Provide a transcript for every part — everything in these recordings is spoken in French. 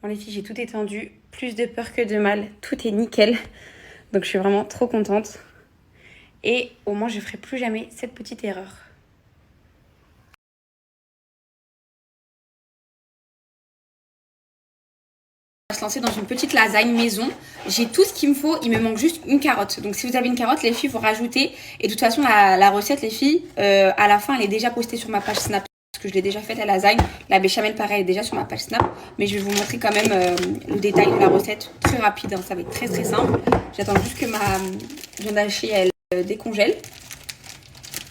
Bon les filles, j'ai tout étendu, plus de peur que de mal, tout est nickel. Donc je suis vraiment trop contente. Et au moins je ferai plus jamais cette petite erreur. On va se lancer dans une petite lasagne maison. J'ai tout ce qu'il me faut, il me manque juste une carotte. Donc si vous avez une carotte, les filles, vous rajoutez. Et de toute façon, la recette, les filles, à la fin, elle est déjà postée sur ma page Snap. Parce que je l'ai déjà faite la lasagne. La béchamel, pareil, est déjà sur ma page Snap. Mais je vais vous montrer quand même le détail de la recette. Très rapide, hein, ça va être très très simple. J'attends juste que ma viande hachée, elle décongèle.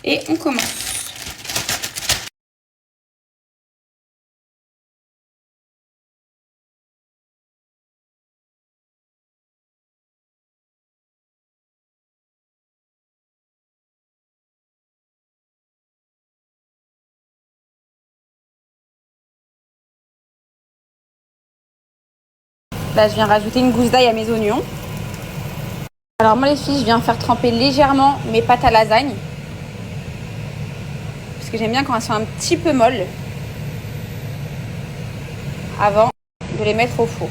Et on commence. Là, je viens rajouter une gousse d'ail à mes oignons. Alors moi les filles, je viens faire tremper légèrement mes pâtes à lasagne. Parce que j'aime bien quand elles sont un petit peu molles. Avant de les mettre au four.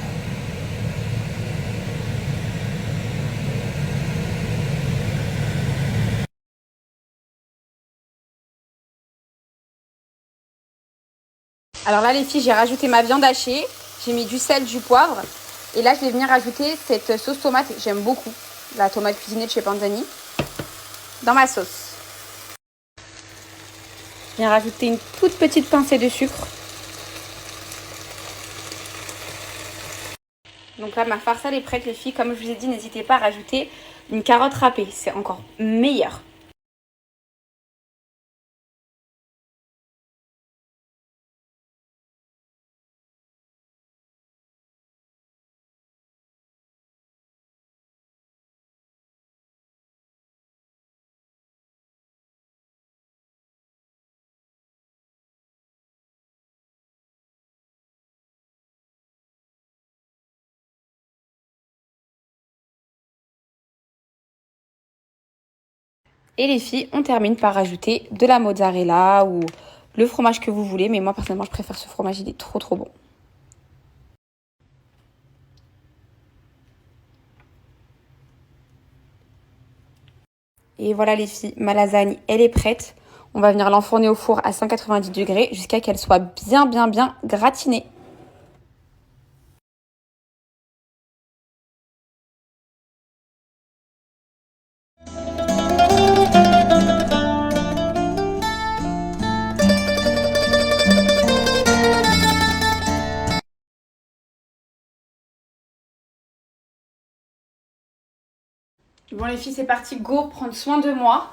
Alors là les filles, j'ai rajouté ma viande hachée. J'ai mis du sel, du poivre. Et là, je vais venir rajouter cette sauce tomate. J'aime beaucoup la tomate cuisinée de chez Panzani. Dans ma sauce. Je viens rajouter une toute petite pincée de sucre. Donc là, ma farce elle est prête les filles. Comme je vous ai dit, n'hésitez pas à rajouter une carotte râpée. C'est encore meilleur. Et les filles, on termine par rajouter de la mozzarella ou le fromage que vous voulez. Mais moi, personnellement, je préfère ce fromage. Il est trop, trop bon. Et voilà les filles, ma lasagne, elle est prête. On va venir l'enfourner au four à 190 degrés jusqu'à qu'elle soit bien, bien, bien gratinée. Bon les filles, c'est parti, go, prendre soin de moi.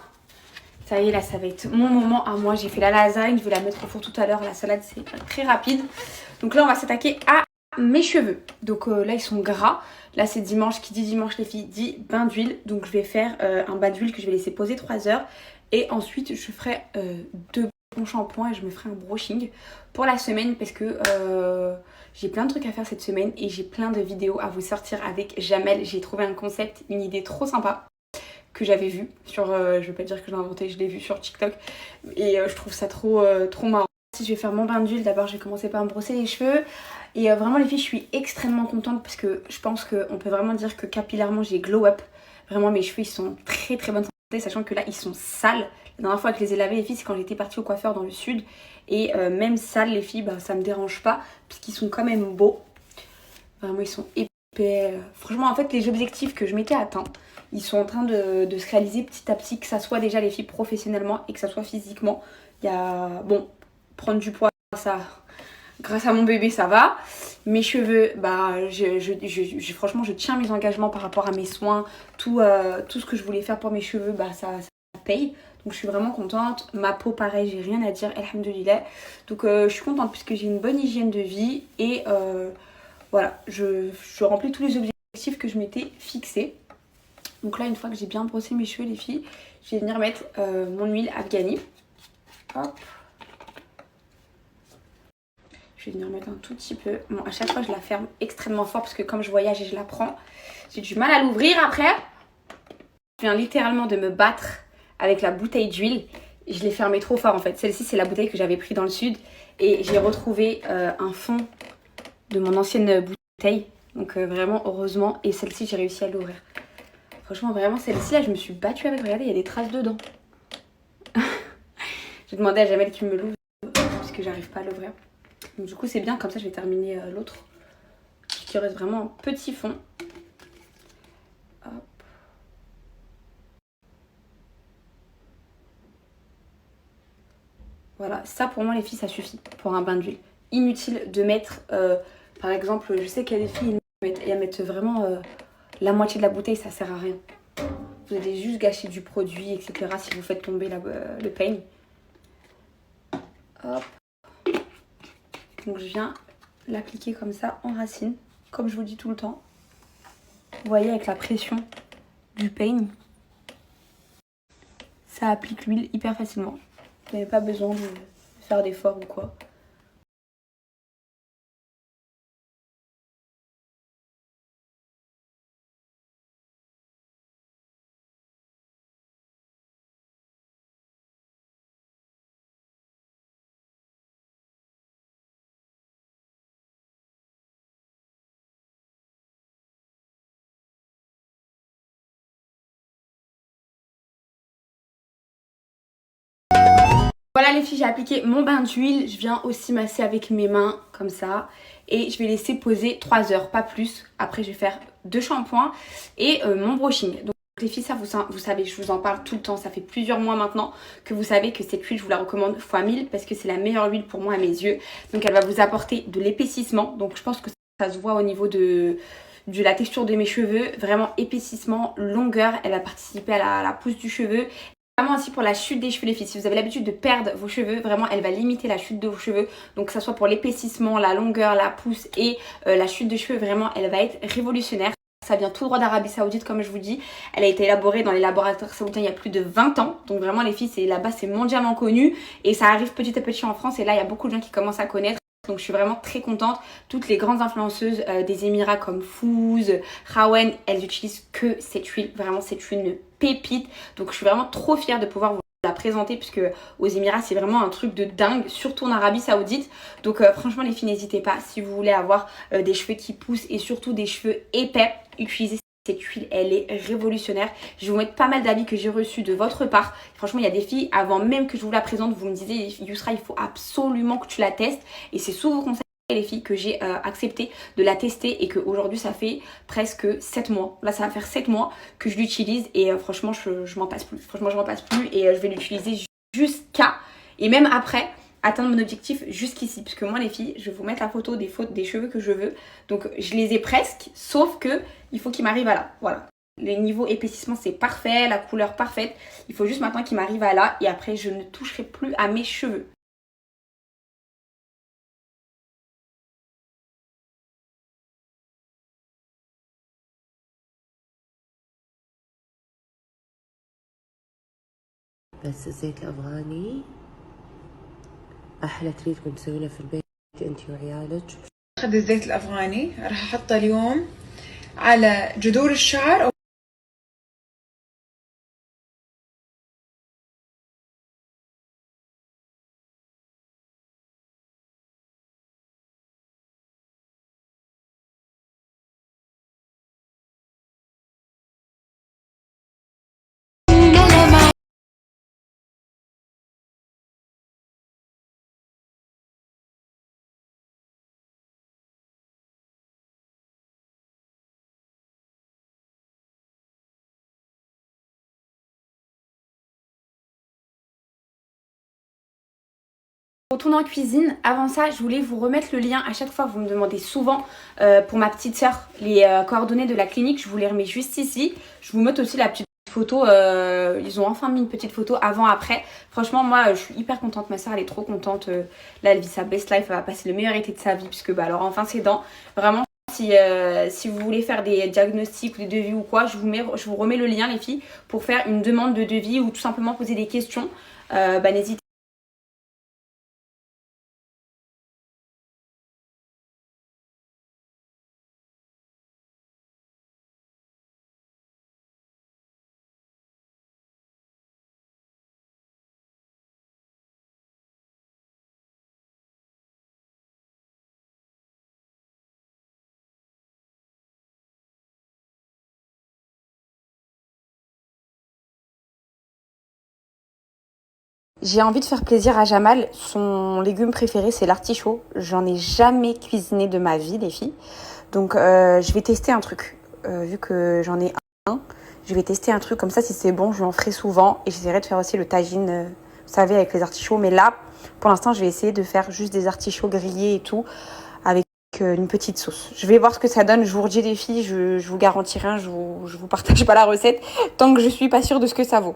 Ça y est, là, ça va être mon moment à moi. J'ai fait la lasagne, je vais la mettre au four tout à l'heure. La salade, c'est très rapide. Donc là, on va s'attaquer à mes cheveux. Donc là, ils sont gras. Là, c'est dimanche. Qui dit dimanche, les filles, dit bain d'huile. Donc je vais faire un bain d'huile que je vais laisser poser 3 heures. Et ensuite, je ferai 2 bons shampoings et je me ferai un brushing pour la semaine parce que j'ai plein de trucs à faire cette semaine et j'ai plein de vidéos à vous sortir avec Jamel. J'ai trouvé un concept, une idée trop sympa que j'avais vu sur, je vais pas dire que je l'ai inventé, je l'ai vu sur TikTok et je trouve ça trop marrant. Si je vais faire mon bain d'huile, d'abord je vais commencer par me brosser les cheveux et vraiment les filles, je suis extrêmement contente parce que je pense qu'on peut vraiment dire que capillairement j'ai glow up. Vraiment mes cheveux ils sont très très bonne santé, sachant que là ils sont sales. La dernière fois que je les ai lavés les filles, c'est quand j'étais partie au coiffeur dans le sud et même sales les filles, bah, ça me dérange pas puisqu'ils sont quand même beaux. Vraiment ils sont épais. Franchement en fait les objectifs que je m'étais atteints, ils sont en train de se réaliser petit à petit, que ça soit déjà les filles professionnellement et que ça soit physiquement. Il y a, bon, prendre du poids, ça, grâce à mon bébé, ça va. Mes cheveux, bah, franchement, je tiens mes engagements par rapport à mes soins. Tout ce que je voulais faire pour mes cheveux, bah, ça paye. Donc je suis vraiment contente. Ma peau, pareil, j'ai rien à dire, alhamdoulilah. Donc je suis contente puisque j'ai une bonne hygiène de vie. Et voilà, je remplis tous les objectifs que je m'étais fixés. Donc là, une fois que j'ai bien brossé mes cheveux, les filles, je vais venir mettre mon huile Afghani. Hop. Je vais venir mettre un tout petit peu. Bon, à chaque fois, je la ferme extrêmement fort parce que comme je voyage et je la prends, j'ai du mal à l'ouvrir après. Je viens littéralement de me battre avec la bouteille d'huile. Je l'ai fermée trop fort en fait. Celle-ci, c'est la bouteille que j'avais prise dans le sud. Et j'ai retrouvé un fond de mon ancienne bouteille. bouteille. Donc vraiment, heureusement. Et celle-ci, j'ai réussi à l'ouvrir. Franchement, vraiment, celle-ci, là, je me suis battue avec. Regardez, il y a des traces dedans. J'ai demandé à Jamel qu'il me l'ouvre parce que j'arrive pas à l'ouvrir. Donc du coup, c'est bien. Comme ça, je vais terminer l'autre. Qui reste vraiment un petit fond. Hop. Voilà, ça pour moi les filles ça suffit pour un bain d'huile. Inutile de mettre, par exemple, je sais qu'il y a des filles elles mettent vraiment la moitié de la bouteille, ça sert à rien. Vous allez juste gâcher du produit, etc. si vous faites tomber le peigne. Hop. Donc je viens l'appliquer comme ça en racine, comme je vous dis tout le temps. Vous voyez avec la pression du peigne, ça applique l'huile hyper facilement. Vous n'avez pas besoin de faire d'efforts ou quoi. Voilà les filles, j'ai appliqué mon bain d'huile. Je viens aussi masser avec mes mains comme ça. Et je vais laisser poser 3 heures, pas plus. Après je vais faire 2 shampoings et mon brushing. Donc les filles, ça vous savez, je vous en parle tout le temps. Ça fait plusieurs mois maintenant que vous savez que cette huile, je vous la recommande fois 1000 parce que c'est la meilleure huile pour moi à mes yeux. Donc elle va vous apporter de l'épaississement. Donc je pense que ça se voit au niveau de la texture de mes cheveux. Vraiment épaississement, longueur. Elle va participer à la pousse du cheveu. Vraiment aussi pour la chute des cheveux les filles, si vous avez l'habitude de perdre vos cheveux, vraiment elle va limiter la chute de vos cheveux. Donc que ça soit pour l'épaississement, la longueur, la pousse et la chute de cheveux, vraiment elle va être révolutionnaire. Ça vient tout droit d'Arabie Saoudite comme je vous dis. Elle a été élaborée dans les laboratoires saoudiens il y a plus de 20 ans. Donc vraiment les filles, là-bas c'est mondialement connu. Et ça arrive petit à petit en France et là il y a beaucoup de gens qui commencent à connaître. Donc je suis vraiment très contente. Toutes les grandes influenceuses des Émirats comme Fouz, Rawen, elles utilisent que cette huile. Vraiment c'est une pépite. Donc je suis vraiment trop fière de pouvoir vous la présenter puisque aux Émirats c'est vraiment un truc de dingue, surtout en Arabie Saoudite. Donc franchement les filles n'hésitez pas si vous voulez avoir des cheveux qui poussent et surtout des cheveux épais, utilisez cette huile, elle est révolutionnaire. Je vais vous mettre pas mal d'avis que j'ai reçus de votre part. Franchement, il y a des filles, avant même que je vous la présente, vous me disiez Yousra, il faut absolument que tu la testes. Et c'est sous vos conseils, les filles, que j'ai accepté de la tester et qu'aujourd'hui, ça fait presque 7 mois. Là, ça va faire 7 mois que je l'utilise et franchement, je m'en passe plus. Franchement, je m'en passe plus et je vais l'utiliser jusqu'à et même après atteindre mon objectif jusqu'ici. Puisque moi les filles, je vais vous mettre la photo des cheveux que je veux. Donc je les ai presque, sauf que il faut qu'ils m'arrivent à là. Voilà. Les niveaux épaississement c'est parfait, la couleur parfaite. Il faut juste maintenant qu'ils m'arrivent à là et après je ne toucherai plus à mes cheveux. بس الزيت الأفغاني أحلى تريد كنت تسوي له في البيت أنت وعيالك. أخذ الزيت الأفغاني راح أحطه اليوم على جذور الشعر On retourne en cuisine. Avant ça, je voulais vous remettre le lien. À chaque fois, vous me demandez souvent pour ma petite soeur les coordonnées de la clinique. Je vous les remets juste ici. Je vous mets aussi la petite photo. Ils ont enfin mis une petite photo avant-après. Franchement, moi, je suis hyper contente. Ma soeur, elle est trop contente. Là, elle vit sa best life. Elle va passer le meilleur été de sa vie. Puisque, bah, alors, enfin, ses dents. Vraiment, si vous voulez faire des diagnostics ou des devis ou quoi, je vous remets le lien, les filles, pour faire une demande de devis ou tout simplement poser des questions. Bah, n'hésitez J'ai envie de faire plaisir à Jamal. Son légume préféré, c'est l'artichaut. J'en ai jamais cuisiné de ma vie, les filles. Donc, je vais tester un truc. Vu que j'en ai un, je vais tester un truc comme ça. Si c'est bon, je l'en ferai souvent. Et j'essaierai de faire aussi le tagine, vous savez, avec les artichauts. Mais là, pour l'instant, je vais essayer de faire juste des artichauts grillés et tout, avec une petite sauce. Je vais voir ce que ça donne. Je vous redis, les filles, je vous garantis rien. Je vous partage pas la recette tant que je suis pas sûre de ce que ça vaut.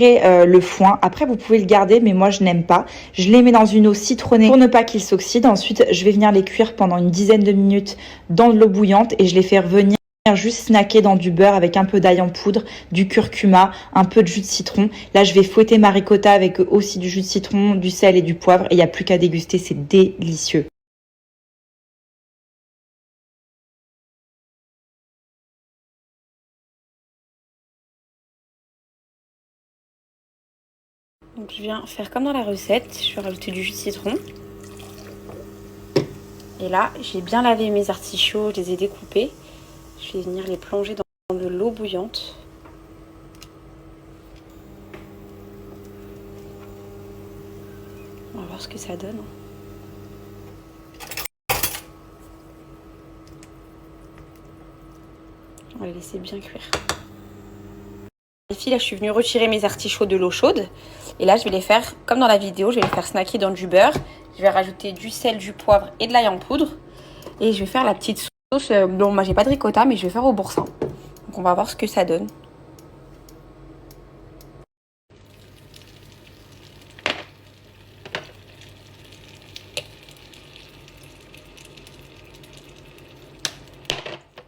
Le foin. Après, vous pouvez le garder, mais moi, je n'aime pas. Je les mets dans une eau citronnée pour ne pas qu'ils s'oxydent. Ensuite, je vais venir les cuire pendant une dizaine de minutes dans de l'eau bouillante et je les fais revenir juste snacker dans du beurre avec un peu d'ail en poudre, du curcuma, un peu de jus de citron. Là, je vais fouetter ma ricotta avec aussi du jus de citron, du sel et du poivre. Et il n'y a plus qu'à déguster, c'est délicieux. Donc je viens faire comme dans la recette, je vais rajouter du jus de citron. Et là, j'ai bien lavé mes artichauts, je les ai découpés. Je vais venir les plonger dans de l'eau bouillante. On va voir ce que ça donne. On va les laisser bien cuire. Les filles, là, je suis venue retirer mes artichauts de l'eau chaude. Et là, je vais les faire, comme dans la vidéo, je vais les faire snacker dans du beurre. Je vais rajouter du sel, du poivre et de l'ail en poudre. Et je vais faire la petite sauce. Bon, moi, j'ai pas de ricotta, mais je vais faire au boursin. Donc, on va voir ce que ça donne.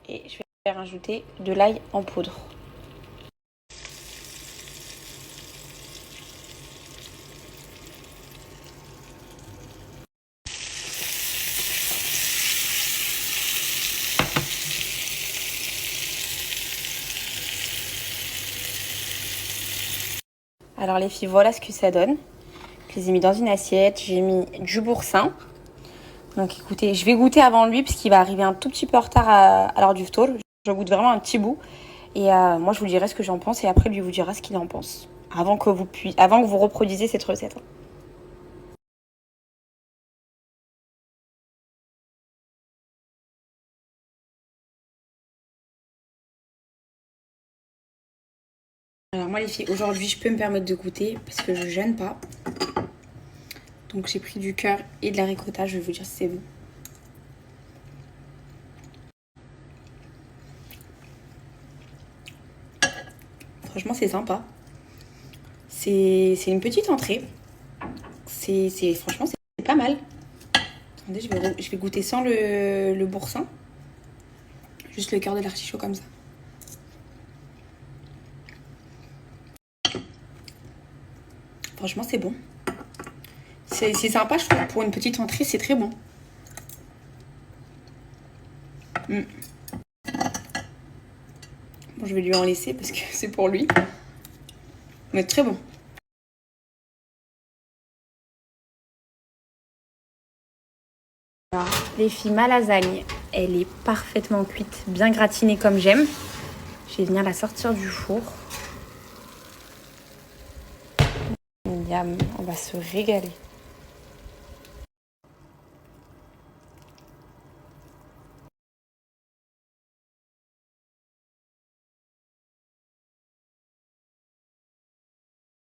Et je vais rajouter de l'ail en poudre. Alors les filles, voilà ce que ça donne. Je les ai mis dans une assiette, j'ai mis du boursin. Donc écoutez, je vais goûter avant lui puisqu'il va arriver un tout petit peu en retard à l'heure du ftour. Je goûte vraiment un petit bout. Et moi je vous dirai ce que j'en pense et après lui vous dira ce qu'il en pense. Avant que vous reproduisez cette recette. Alors moi les filles, aujourd'hui je peux me permettre de goûter parce que je gêne pas. Donc j'ai pris du cœur et de la ricotta, je vais vous dire si c'est bon. Franchement c'est sympa. C'est une petite entrée. Franchement c'est pas mal. Attendez, je vais goûter sans le boursin. Juste le cœur de l'artichaut comme ça. Franchement, c'est bon. C'est sympa, je trouve. Pour une petite entrée, c'est très bon. Bon, je vais lui en laisser parce que c'est pour lui. Mais très bon. Alors, les filles, ma lasagne, elle est parfaitement cuite, bien gratinée comme j'aime. Je vais venir la sortir du four. Miam, on va se régaler.